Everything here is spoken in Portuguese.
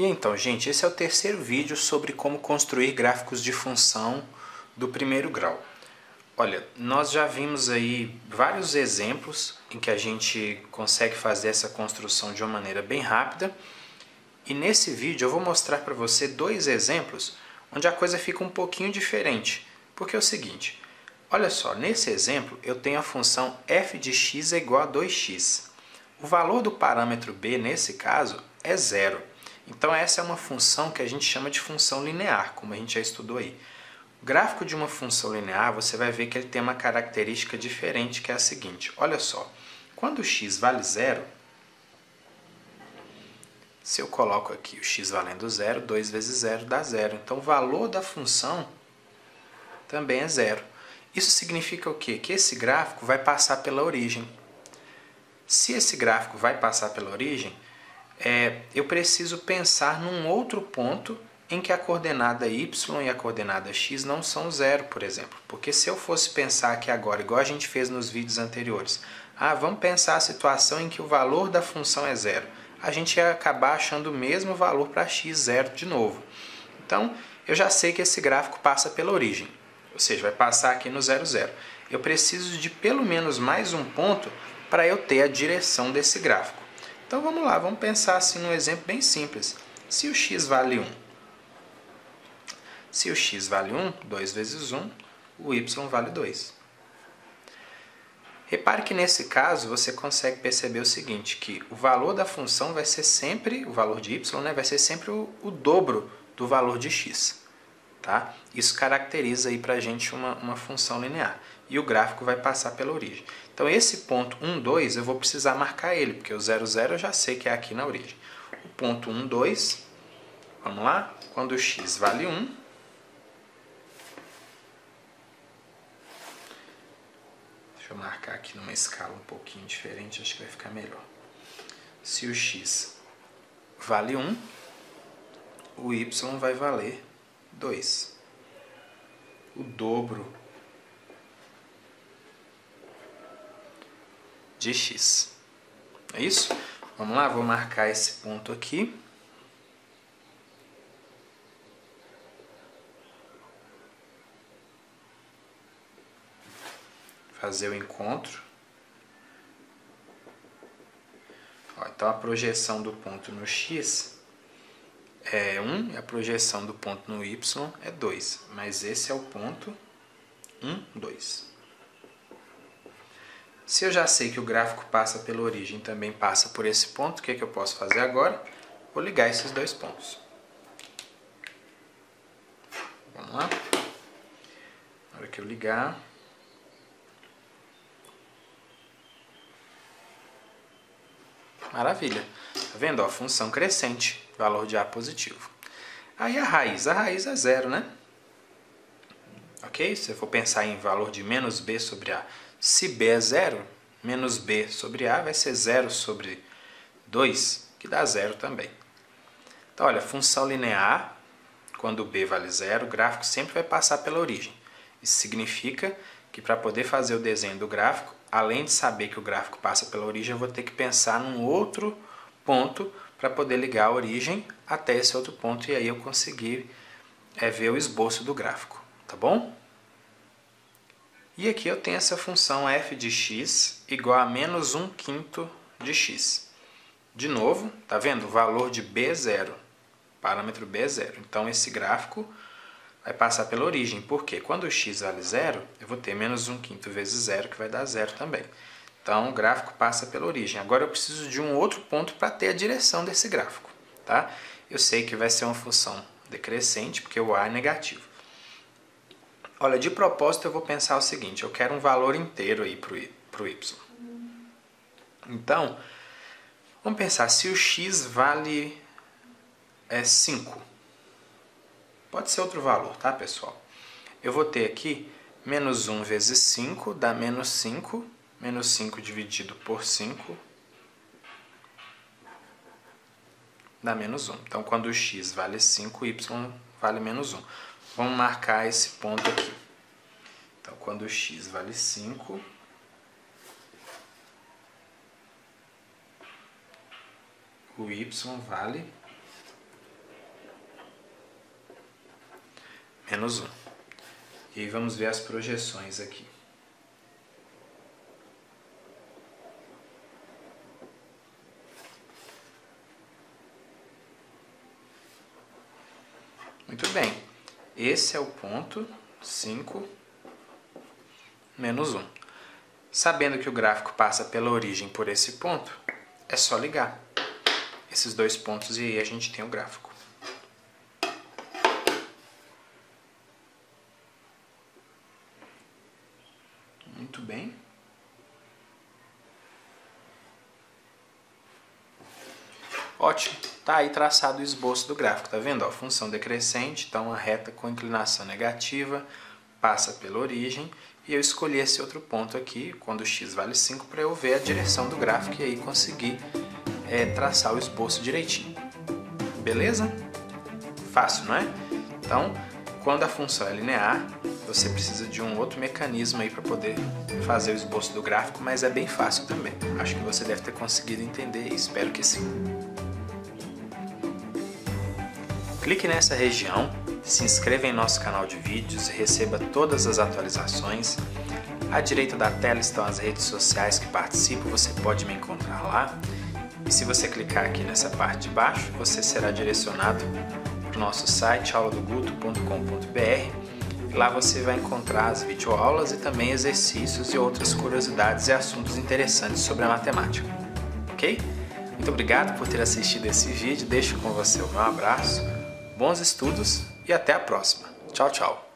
E então, gente, esse é o terceiro vídeo sobre como construir gráficos de função do primeiro grau. Olha, nós já vimos aí vários exemplos em que a gente consegue fazer essa construção de uma maneira bem rápida. E nesse vídeo eu vou mostrar para você dois exemplos onde a coisa fica um pouquinho diferente. Porque é o seguinte, olha só, nesse exemplo eu tenho a função f de x é igual a 2x. O valor do parâmetro b, nesse caso, é zero. Então essa é uma função que a gente chama de função linear, como a gente já estudou aí. O gráfico de uma função linear, você vai ver que ele tem uma característica diferente, que é a seguinte. Olha só, quando x vale zero, se eu coloco aqui o x valendo zero, 2 vezes zero dá zero. Então o valor da função também é zero. Isso significa o quê? Que esse gráfico vai passar pela origem. Se esse gráfico vai passar pela origem, eu preciso pensar num outro ponto em que a coordenada y e a coordenada x não são zero, por exemplo. Porque se eu fosse pensar aqui agora, igual a gente fez nos vídeos anteriores, vamos pensar a situação em que o valor da função é zero. A gente ia acabar achando o mesmo valor para x, zero de novo. Então, eu já sei que esse gráfico passa pela origem, ou seja, vai passar aqui no 0, 0. Eu preciso de pelo menos mais um ponto para eu ter a direção desse gráfico. Então vamos lá, vamos pensar assim num exemplo bem simples. Se o x vale 1, se o x vale 1, 2 vezes 1, o y vale 2. Repare que nesse caso você consegue perceber o seguinte, que o valor da função vai ser sempre, o valor de y, né, vai ser sempre o dobro do valor de x. Tá? Isso caracteriza aí para a gente uma função linear. E o gráfico vai passar pela origem. Então esse ponto 1, 2 eu vou precisar marcar ele, porque o 0, 0 eu já sei que é aqui na origem. O ponto 1, 2, vamos lá? Quando o x vale 1, deixa eu marcar aqui numa escala um pouquinho diferente, acho que vai ficar melhor. Se o x vale 1, o y vai valer 2. O dobro de x. É isso? Vamos lá, vou marcar esse ponto aqui. Fazer o encontro. Então a projeção do ponto no x é 1 e a projeção do ponto no y é 2. Mas esse é o ponto 1, 2. Se eu já sei que o gráfico passa pela origem e também passa por esse ponto, o que eu posso fazer agora? Vou ligar esses dois pontos. Vamos lá? Na hora que eu ligar, maravilha. Tá vendo? Ó, função crescente, valor de A positivo. Aí a raiz é zero, né? Ok? Se eu for pensar em valor de menos b sobre A, se b é zero, menos b sobre A vai ser 0 sobre 2, que dá zero também. Então, olha, função linear, quando b vale zero, o gráfico sempre vai passar pela origem. Isso significa que para poder fazer o desenho do gráfico, além de saber que o gráfico passa pela origem, eu vou ter que pensar num outro ponto para poder ligar a origem até esse outro ponto e aí eu conseguir ver o esboço do gráfico, tá bom? E aqui eu tenho essa função f de x igual a menos 1/5 de x. De novo, tá vendo? O valor de b é zero, parâmetro b é zero. Então esse gráfico vai passar pela origem, porque quando o x vale zero, eu vou ter menos 1/5 vezes zero, que vai dar zero também. Então o gráfico passa pela origem. Agora eu preciso de um outro ponto para ter a direção desse gráfico. Tá? Eu sei que vai ser uma função decrescente, porque o a é negativo. Olha, de propósito eu vou pensar o seguinte, eu quero um valor inteiro aí para o y. Então, vamos pensar, se o x vale 5, pode ser outro valor, tá, pessoal? Eu vou ter aqui menos 1 vezes 5 dá menos 5, menos 5 dividido por 5 dá menos 1. Então, quando o x vale 5, o y vale menos 1. Vamos marcar esse ponto aqui. Então, quando o x vale 5, o y vale menos 1. E aí vamos ver as projeções aqui. Muito bem, esse é o ponto 5, menos 1. Sabendo que o gráfico passa pela origem por esse ponto, é só ligar esses dois pontos e aí a gente tem o gráfico. Muito bem. Ótimo, tá aí traçado o esboço do gráfico, tá vendo? Ó, função decrescente, então uma reta com inclinação negativa, passa pela origem, e eu escolhi esse outro ponto aqui, quando x vale 5, para eu ver a direção do gráfico e aí conseguir traçar o esboço direitinho. Beleza? Fácil, não é? Então, quando a função é linear, você precisa de um outro mecanismo aí para poder fazer o esboço do gráfico, mas é bem fácil também. Acho que você deve ter conseguido entender e espero que sim. Clique nessa região, se inscreva em nosso canal de vídeos e receba todas as atualizações. À direita da tela estão as redes sociais que participo, você pode me encontrar lá. E se você clicar aqui nessa parte de baixo, você será direcionado para o nosso site auladoguto.com.br. Lá você vai encontrar as videoaulas e também exercícios e outras curiosidades e assuntos interessantes sobre a matemática. Ok? Muito obrigado por ter assistido esse vídeo, deixo com você o meu abraço. Bons estudos e até a próxima. Tchau, tchau.